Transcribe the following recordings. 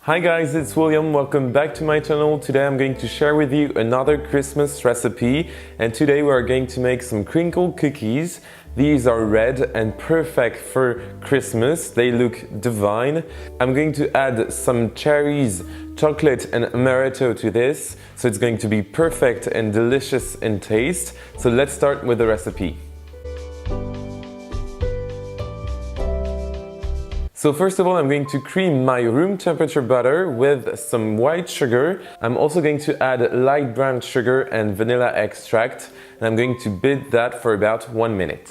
Hi guys, it's William. Welcome back to my channel. Today I'm going to share with you another Christmas recipe, and today we are going to make some crinkle cookies. These are red and perfect for Christmas. They look divine. I'm going to add some cherries, chocolate and amaretto to this, so it's going to be perfect and delicious in taste. So let's start with the recipe. So first of all, I'm going to cream my room temperature butter with some white sugar. I'm also going to add light brown sugar and vanilla extract, and I'm going to beat that for about 1 minute.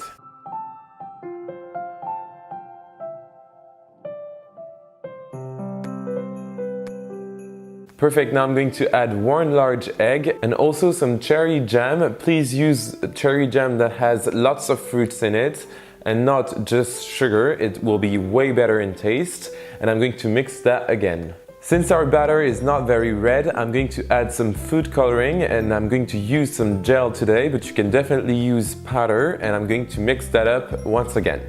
Perfect, now I'm going to add 1 large egg and also some cherry jam. Please use cherry jam that has lots of fruits in it and not just sugar. It will be way better in taste, and I'm going to mix that again. Since our batter is not very red, I'm going to add some food coloring, and I'm going to use some gel today, but you can definitely use powder, and I'm going to mix that up once again.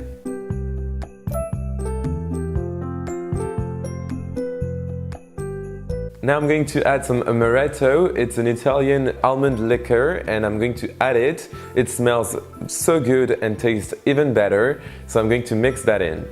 Now I'm going to add some Amaretto. It's an Italian almond liqueur, and I'm going to add it. It smells so good and tastes even better, so I'm going to mix that in.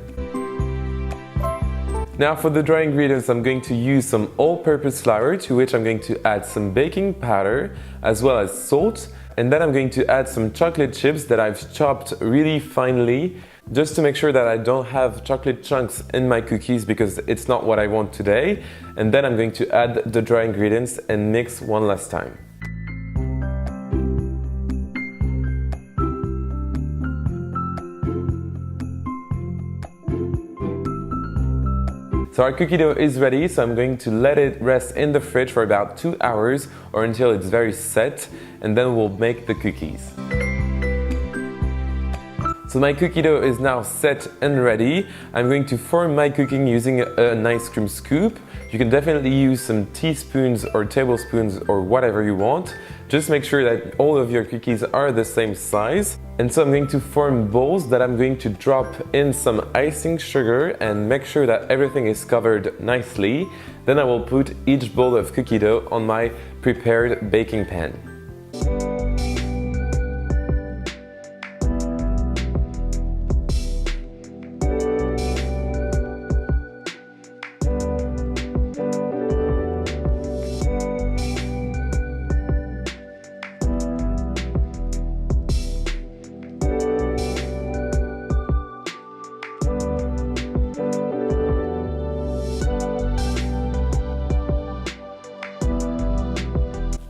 Now for the dry ingredients, I'm going to use some all-purpose flour, to which I'm going to add some baking powder as well as salt, and then I'm going to add some chocolate chips that I've chopped really finely, just to make sure that I don't have chocolate chunks in my cookies, because it's not what I want today. And then I'm going to add the dry ingredients and mix one last time. So our cookie dough is ready, so I'm going to let it rest in the fridge for about 2 hours or until it's very set, and then we'll make the cookies. So my cookie dough is now set and ready. I'm going to form my cooking using an ice cream scoop. You can definitely use some teaspoons or tablespoons or whatever you want. Just make sure that all of your cookies are the same size. And so I'm going to form balls that I'm going to drop in some icing sugar and make sure that everything is covered nicely. Then I will put each ball of cookie dough on my prepared baking pan.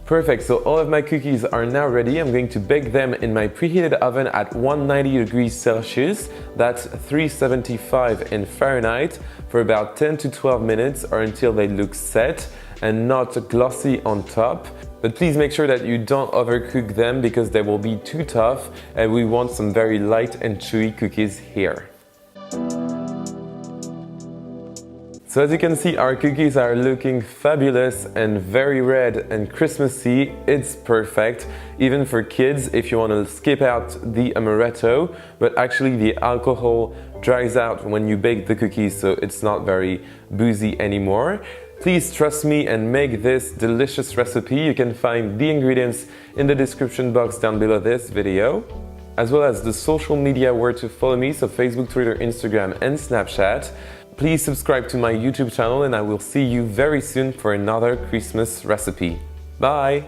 Perfect, so all of my cookies are now ready. I'm going to bake them in my preheated oven at 190 degrees Celsius, that's 375 in Fahrenheit, for about 10 to 12 minutes or until they look set and not glossy on top. But please make sure that you don't overcook them, because they will be too tough, and we want some very light and chewy cookies here. So as you can see, our cookies are looking fabulous and very red and Christmassy. It's perfect, even for kids if you want to skip out the amaretto, but actually the alcohol dries out when you bake the cookies, so it's not very boozy anymore. Please trust me and make this delicious recipe. You can find the ingredients in the description box down below this video, as well as the social media where to follow me, so Facebook, Twitter, Instagram and Snapchat. Please subscribe to my YouTube channel, and I will see you very soon for another Christmas recipe. Bye!